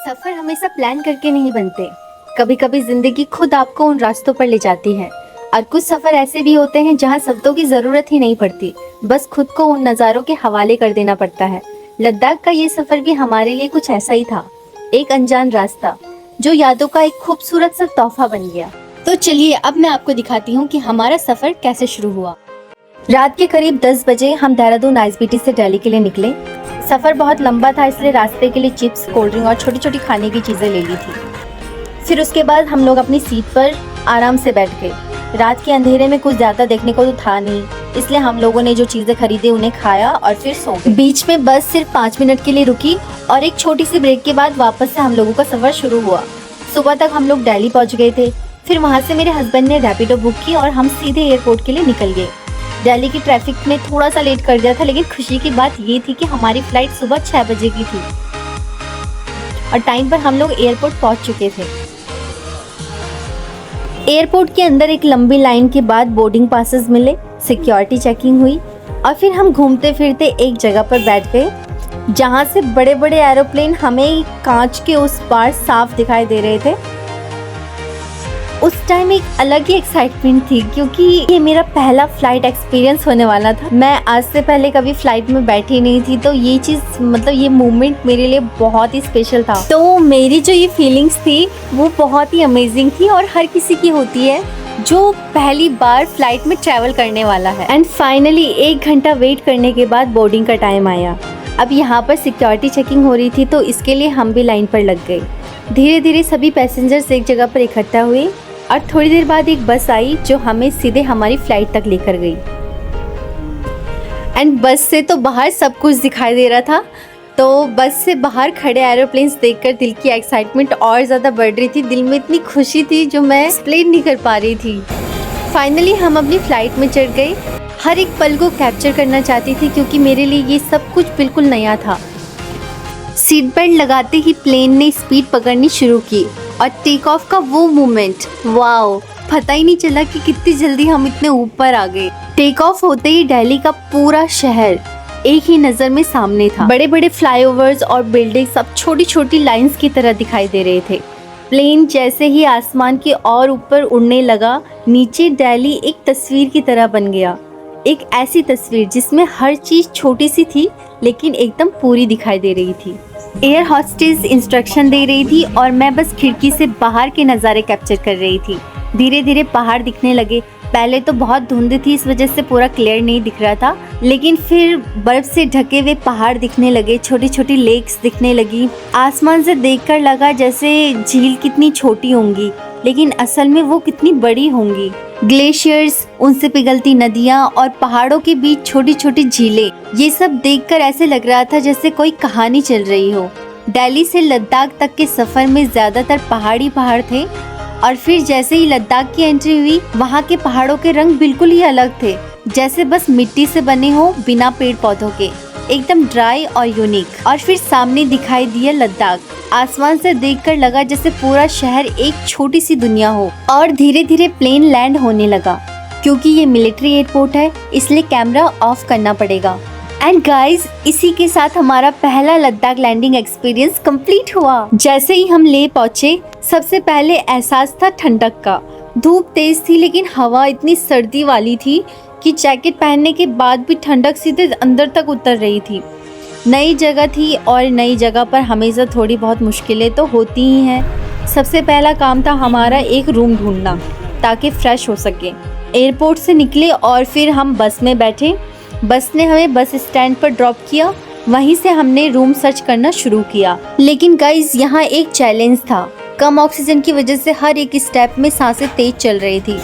सफर हमेशा प्लान करके नहीं बनते। कभी कभी जिंदगी खुद आपको उन रास्तों पर ले जाती है और कुछ सफर ऐसे भी होते हैं जहां शब्दों की जरूरत ही नहीं पड़ती, बस खुद को उन नज़ारों के हवाले कर देना पड़ता है। लद्दाख का ये सफर भी हमारे लिए कुछ ऐसा ही था, एक अनजान रास्ता जो यादों का एक खूबसूरत सा तोहफा बन गया। तो चलिए अब मैं आपको दिखाती हूँ कि हमारा सफर कैसे शुरू हुआ। रात के करीब 10 बजे हम देहरादून आईएसबीटी से दिल्ली के लिए निकले। सफ़र बहुत लंबा था, इसलिए रास्ते के लिए चिप्स, कोल्ड ड्रिंक और छोटी छोटी खाने की चीज़ें ले ली थी। फिर उसके बाद हम लोग अपनी सीट पर आराम से बैठ गए। रात के अंधेरे में कुछ ज़्यादा देखने को तो था नहीं, इसलिए हम लोगों ने जो चीज़ें खरीदी उन्हें खाया और फिर सो गए। बीच में बस सिर्फ 5 मिनट के लिए रुकी और एक छोटी सी ब्रेक के बाद वापस से हम लोगों का सफ़र शुरू हुआ। सुबह तक हम लोग दिल्ली पहुँच गए थे। फिर वहाँ से मेरे हस्बैंड ने रैपिडो बुक की और हम सीधे एयरपोर्ट के लिए निकल गए। दिल्ली की ट्रैफिक ने थोड़ा सा लेट कर दिया था, लेकिन खुशी की बात ये थी कि हमारी फ्लाइट सुबह 6 बजे की थी और टाइम पर हम लोग एयरपोर्ट पहुंच चुके थे। एयरपोर्ट के अंदर एक लंबी लाइन के बाद बोर्डिंग पासेस मिले, सिक्योरिटी चेकिंग हुई और फिर हम घूमते फिरते एक जगह पर बैठ गए जहां से बड़े बड़े एरोप्लेन हमें कांच के उस पार साफ दिखाई दे रहे थे। उस टाइम एक अलग ही एक्साइटमेंट थी क्योंकि ये मेरा पहला फ्लाइट एक्सपीरियंस होने वाला था। मैं आज से पहले कभी फ्लाइट में बैठी नहीं थी, तो ये चीज़ ये मोमेंट मेरे लिए बहुत ही स्पेशल था। तो मेरी जो ये फीलिंग्स थी वो बहुत ही अमेजिंग थी और हर किसी की होती है जो पहली बार फ्लाइट में ट्रैवल करने वाला है। एंड फाइनली 1 घंटा वेट करने के बाद बोर्डिंग का टाइम आया। अब यहाँ पर सिक्योरिटी चेकिंग हो रही थी, तो इसके लिए हम भी लाइन पर लग गए। धीरे धीरे सभी पैसेंजर्स एक जगह पर इकट्ठा हुए और थोड़ी देर बाद एक बस आई जो हमें सीधे हमारी फ्लाइट तक लेकर गई। एंड बस से तो बाहर सब कुछ दिखाई दे रहा था, तो बस से बाहर खड़े एरोप्लेन्स देखकर दिल की एक्साइटमेंट और ज़्यादा बढ़ रही थी। दिल में इतनी खुशी थी जो मैं एक्सप्लेन नहीं कर पा रही थी। फाइनली हम अपनी फ्लाइट में चढ़ गए। हर एक पल को कैप्चर करना चाहती थी क्योंकि मेरे लिए ये सब कुछ बिल्कुल नया था। सीट बेल्ट लगाते ही प्लेन ने स्पीड पकड़नी शुरू की और टेक ऑफ का वो मोमेंट, वाओ, पता ही नहीं चला कि कितनी जल्दी हम इतने ऊपर आ गए। टेक ऑफ होते ही दिल्ली का पूरा शहर एक ही नज़र में सामने था। बड़े बड़े फ्लाईओवर्स और बिल्डिंग्स अब छोटी छोटी लाइंस की तरह दिखाई दे रहे थे। प्लेन जैसे ही आसमान के और ऊपर उड़ने लगा, नीचे दिल्ली एक तस्वीर की तरह बन गया। एक ऐसी तस्वीर जिसमें हर चीज़ छोटी सी थी लेकिन एकदम पूरी दिखाई दे रही थी। एयर हॉस्टेस इंस्ट्रक्शन दे रही थी और मैं बस खिड़की से बाहर के नज़ारे कैप्चर कर रही थी। धीरे धीरे पहाड़ दिखने लगे। पहले तो बहुत धुंध थी, इस वजह से पूरा क्लियर नहीं दिख रहा था, लेकिन फिर बर्फ से ढके हुए पहाड़ दिखने लगे, छोटी छोटी लेक्स दिखने लगी। आसमान से देखकर लगा जैसे झील कितनी छोटी होंगी, लेकिन असल में वो कितनी बड़ी होंगी। ग्लेशियर्स, उनसे पिघलती नदियाँ और पहाड़ों के बीच छोटी छोटी झीलें, ये सब देखकर ऐसे लग रहा था जैसे कोई कहानी चल रही हो। दिल्ली से लद्दाख तक के सफ़र में ज़्यादातर पहाड़ी पहाड़ थे और फिर जैसे ही लद्दाख की एंट्री हुई, वहाँ के पहाड़ों के रंग बिल्कुल ही अलग थे, जैसे बस मिट्टी से बने हो, बिना पेड़ पौधों के, एकदम ड्राई और यूनिक। और फिर सामने दिखाई दिया लद्दाख। आसमान से देखकर लगा जैसे पूरा शहर एक छोटी सी दुनिया हो। और धीरे धीरे प्लेन लैंड होने लगा। क्योंकि ये मिलिट्री एयरपोर्ट है, इसलिए कैमरा ऑफ करना पड़ेगा। एंड गाइज, इसी के साथ हमारा पहला लद्दाख लैंडिंग एक्सपीरियंस कंप्लीट हुआ। जैसे ही हम ले पहुंचे, सबसे पहले एहसास था ठंडक का। धूप तेज थी लेकिन हवा इतनी सर्दी वाली थी कि जैकेट पहनने के बाद भी ठंडक सीधे अंदर तक उतर रही थी। नई जगह थी और नई जगह पर हमेशा थोड़ी बहुत मुश्किलें तो होती ही हैं। सबसे पहला काम था हमारा एक रूम ढूंढना ताकि फ़्रेश हो सके। एयरपोर्ट से निकले और फिर हम बस में बैठे। बस ने हमें बस स्टैंड पर ड्रॉप किया। वहीं से हमने रूम सर्च करना शुरू किया। लेकिन गाइज, यहाँ एक चैलेंज था। कम ऑक्सीजन की वजह से हर एक स्टेप में सांसें तेज चल रही थी।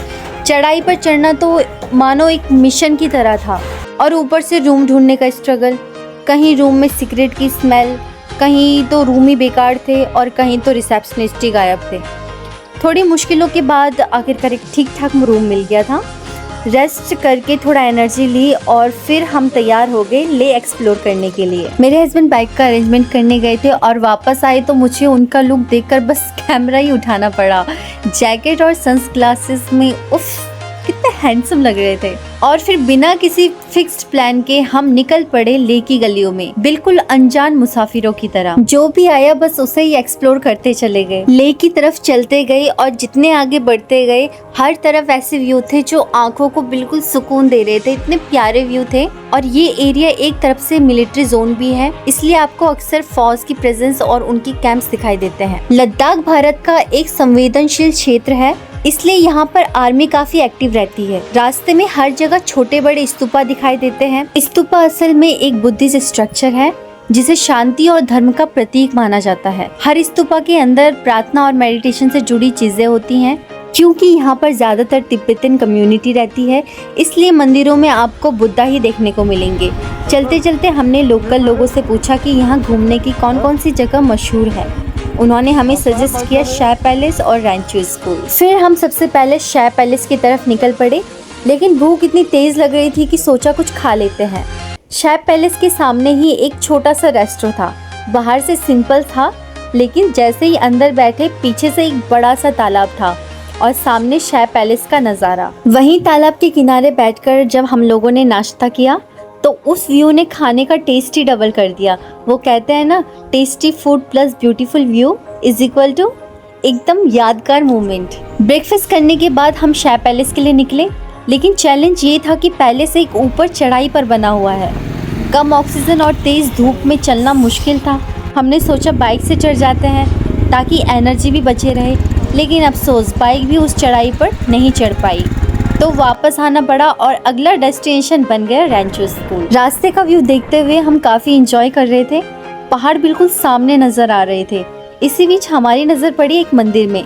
चढ़ाई पर चढ़ना तो मानो एक मिशन की तरह था और ऊपर से रूम ढूंढने का स्ट्रगल। कहीं रूम में सिगरेट की स्मेल, कहीं तो रूम ही बेकार थे और कहीं तो रिसेप्शनिस्ट ही गायब थे। थोड़ी मुश्किलों के बाद आखिरकार एक ठीक ठाक रूम मिल गया था। रेस्ट करके थोड़ा एनर्जी ली और फिर हम तैयार हो गए ले एक्सप्लोर करने के लिए। मेरे हस्बैंड बाइक का अरेंजमेंट करने गए थे और वापस आए तो मुझे उनका लुक देखकर बस कैमरा ही उठाना पड़ा। जैकेट और सनग्लासेस में उफ, कितने हैंडसम लग रहे थे। और फिर बिना किसी फिक्स्ड प्लान के हम निकल पड़े लेह की गलियों में, बिल्कुल अनजान मुसाफिरों की तरह। जो भी आया बस उसे ही एक्सप्लोर करते चले गए। लेह की तरफ चलते गए और जितने आगे बढ़ते गए हर तरफ ऐसे व्यू थे जो आंखों को बिल्कुल सुकून दे रहे थे। इतने प्यारे व्यू थे। और ये एरिया एक तरफ से मिलिट्री जोन भी है, इसलिए आपको अक्सर फौज की प्रेजेंस और उनकी कैंप्स दिखाई देते हैं। लद्दाख भारत का एक संवेदनशील क्षेत्र है, इसलिए यहाँ पर आर्मी काफी एक्टिव रहती है। रास्ते में हर जगह छोटे बड़े स्तूपा दिखाई देते हैं। स्तूपा असल में एक बुद्धिस्ट स्ट्रक्चर है जिसे शांति और धर्म का प्रतीक माना जाता है। हर स्तूपा के अंदर प्रार्थना और मेडिटेशन से जुड़ी चीजें होती हैं। क्योंकि यहाँ पर ज्यादातर तिब्बतन कम्युनिटी रहती है, इसलिए मंदिरों में आपको बुद्धा ही देखने को मिलेंगे। चलते चलते हमने लोकल लोगों से पूछा कि यहाँ घूमने की कौन कौन सी जगह मशहूर है। उन्होंने हमें सजेस्ट किया शाह पैलेस और रैंचो स्कूल। फिर हम सबसे पहले शाह पैलेस की तरफ निकल पड़े, लेकिन भूख इतनी तेज लग रही थी कि सोचा कुछ खा लेते हैं। शाह पैलेस के सामने ही एक छोटा सा रेस्टोरेंट था। बाहर से सिंपल था, लेकिन जैसे ही अंदर बैठे पीछे से एक बड़ा सा तालाब था और सामने शाह पैलेस का नज़ारा। वहीं तालाब के किनारे बैठकर जब हम लोगों ने नाश्ता किया तो उस व्यू ने खाने का टेस्ट ही डबल कर दिया। वो कहते हैं ना, tasty food plus beautiful view is equal to एकदम यादगार मोमेंट। ब्रेकफास्ट करने के बाद हम शाह पैलेस के लिए निकले, लेकिन चैलेंज ये था कि पैलेस एक ऊपर चढ़ाई पर बना हुआ है। कम ऑक्सीजन और तेज़ धूप में चलना मुश्किल था। हमने सोचा बाइक से चढ़ जाते हैं ताकि एनर्जी भी बचे रहे, लेकिन अफसोस बाइक भी उस चढ़ाई पर नहीं चढ़ पाई, तो वापस आना पड़ा और अगला डेस्टिनेशन बन गया रैंचो स्कूल। रास्ते का व्यू देखते हुए हम काफ़ी इंजॉय कर रहे थे। पहाड़ बिल्कुल सामने नज़र आ रहे थे। इसी बीच हमारी नज़र पड़ी एक मंदिर में।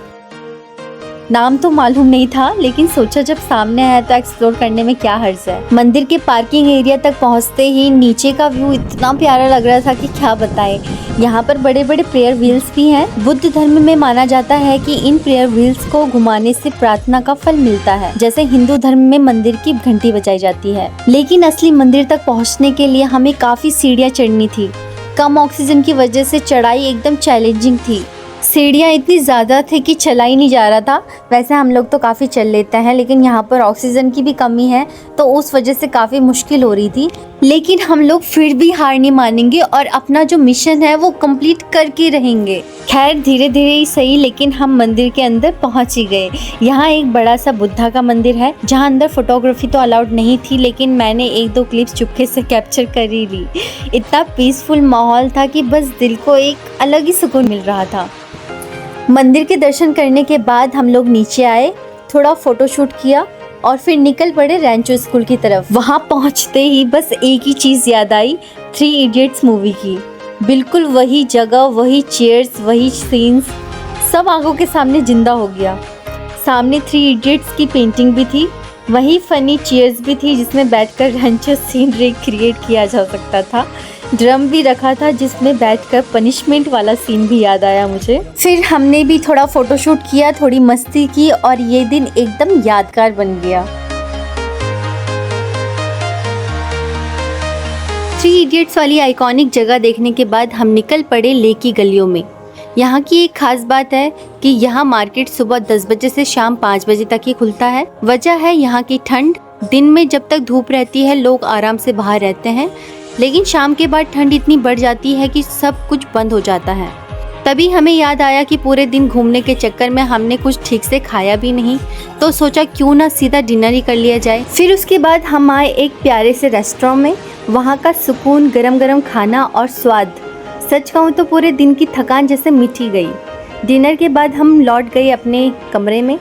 नाम तो मालूम नहीं था, लेकिन सोचा जब सामने आया तो एक्सप्लोर करने में क्या हर्ज है। मंदिर के पार्किंग एरिया तक पहुंचते ही नीचे का व्यू इतना प्यारा लग रहा था कि क्या बताएं। यहाँ पर बड़े बड़े प्रेयर व्हील्स भी हैं। बुद्ध धर्म में माना जाता है कि इन प्रेयर व्हील्स को घुमाने से प्रार्थना का फल मिलता है, जैसे हिंदू धर्म में मंदिर की घंटी बजाई जाती है। लेकिन असली मंदिर तक पहुँचने के लिए हमें काफी सीढ़ियाँ चढ़नी थी। कम ऑक्सीजन की वजह से चढ़ाई एकदम चैलेंजिंग थी। सीढ़ियाँ इतनी ज़्यादा थे कि चला ही नहीं जा रहा था। वैसे हम लोग तो काफ़ी चल लेते हैं, लेकिन यहाँ पर ऑक्सीजन की भी कमी है, तो उस वजह से काफ़ी मुश्किल हो रही थी। लेकिन हम लोग फिर भी हार नहीं मानेंगे और अपना जो मिशन है वो कंप्लीट करके रहेंगे। खैर धीरे धीरे ही सही, लेकिन हम मंदिर के अंदर पहुँच ही गए। यहाँ एक बड़ा सा बुद्धा का मंदिर है, जहाँ अंदर फोटोग्राफी तो अलाउड नहीं थी, लेकिन मैंने एक दो क्लिप्स चुपके से कैप्चर कर ही ली। इतना पीसफुल माहौल था कि बस दिल को एक अलग ही सुकून मिल रहा था। मंदिर के दर्शन करने के बाद हम लोग नीचे आए, थोड़ा फोटोशूट किया और फिर निकल पड़े रैंचो स्कूल की तरफ। वहाँ पहुँचते ही बस एक ही चीज़ याद आई, 3 इडियट्स मूवी की। बिल्कुल वही जगह, वही चेयर्स, वही सीन्स, सब आंखों के सामने जिंदा हो गया। सामने 3 इडियट्स की पेंटिंग भी थी, वही फनी चेयर्स भी थी जिसमें बैठकर रैंचो सीन रिक्रिएट किया जा सकता था। ड्रम भी रखा था जिसमें बैठकर पनिशमेंट वाला सीन भी याद आया मुझे। फिर हमने भी थोड़ा फोटोशूट किया, थोड़ी मस्ती की और ये दिन एकदम यादगार बन गया। 3 इडियट्स वाली आइकॉनिक जगह देखने के बाद हम निकल पड़े लेह की गलियों में। यहाँ की एक खास बात है कि यहाँ मार्केट सुबह 10 बजे से शाम 5 बजे तक ही खुलता है। वजह है यहाँ की ठंड। दिन में जब तक धूप रहती है लोग आराम से बाहर रहते हैं, लेकिन शाम के बाद ठंड इतनी बढ़ जाती है कि सब कुछ बंद हो जाता है। तभी हमें याद आया कि पूरे दिन घूमने के चक्कर में हमने कुछ ठीक से खाया भी नहीं, तो सोचा क्यों ना सीधा डिनर ही कर लिया जाए। फिर उसके बाद हम आए एक प्यारे से रेस्टोरेंट में। वहाँ का सुकून, गरम गरम खाना और स्वाद, सच कहूँ तो पूरे दिन की थकान जैसे मिट ही गई। डिनर के बाद हम लौट गए अपने कमरे में।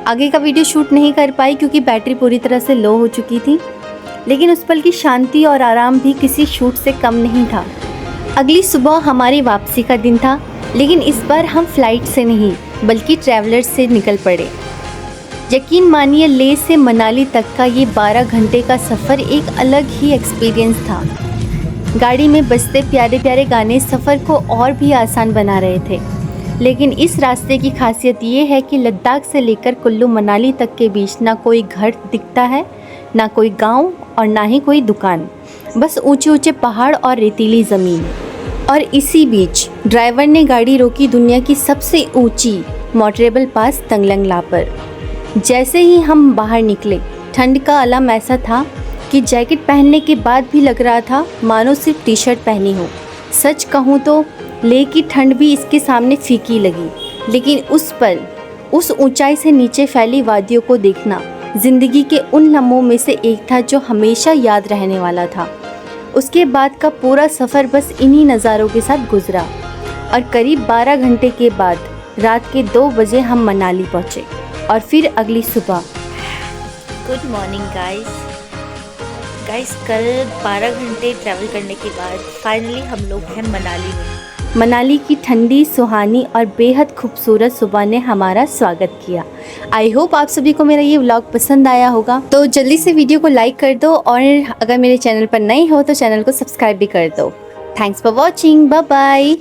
आगे का वीडियो शूट नहीं कर पाई क्योंकि बैटरी पूरी तरह से लो हो चुकी थी, लेकिन उस पल की शांति और आराम भी किसी शूट से कम नहीं था। अगली सुबह हमारी वापसी का दिन था, लेकिन इस बार हम फ्लाइट से नहीं बल्कि ट्रैवलर्स से निकल पड़े। यकीन मानिए, लेह से मनाली तक का ये 12 घंटे का सफ़र एक अलग ही एक्सपीरियंस था। गाड़ी में बजते प्यारे प्यारे गाने सफ़र को और भी आसान बना रहे थे। लेकिन इस रास्ते की खासियत ये है कि लद्दाख से लेकर कुल्लू मनाली तक के बीच ना कोई घर दिखता है, ना कोई गांव और ना ही कोई दुकान, बस ऊंचे ऊंचे पहाड़ और रेतीली ज़मीन। और इसी बीच ड्राइवर ने गाड़ी रोकी दुनिया की सबसे ऊंची मोटरेबल पास तंगलंगला पर। जैसे ही हम बाहर निकले ठंड का आलम ऐसा था कि जैकेट पहनने के बाद भी लग रहा था मानो सिर्फ टी शर्ट पहनी हो। सच कहूँ तो लेह की ठंड भी इसके सामने फीकी लगी, लेकिन उस पल उस ऊंचाई से नीचे फैली वादियों को देखना ज़िंदगी के उन लम्हों में से एक था जो हमेशा याद रहने वाला था। उसके बाद का पूरा सफ़र बस इन्हीं नज़ारों के साथ गुजरा और करीब 12 घंटे के बाद रात के 2 बजे हम मनाली पहुँचे और फिर अगली सुबह। गुड मॉर्निंग गाइस, कल 12 घंटे ट्रैवल करने के बाद फाइनली हम लोग हैं मनाली में। मनाली की ठंडी, सुहानी और बेहद खूबसूरत सुबह ने हमारा स्वागत किया। आई होप आप सभी को मेरा ये व्लॉग पसंद आया होगा, तो जल्दी से वीडियो को लाइक कर दो और अगर मेरे चैनल पर नए हो तो चैनल को सब्सक्राइब भी कर दो। Thanks for watching, bye bye.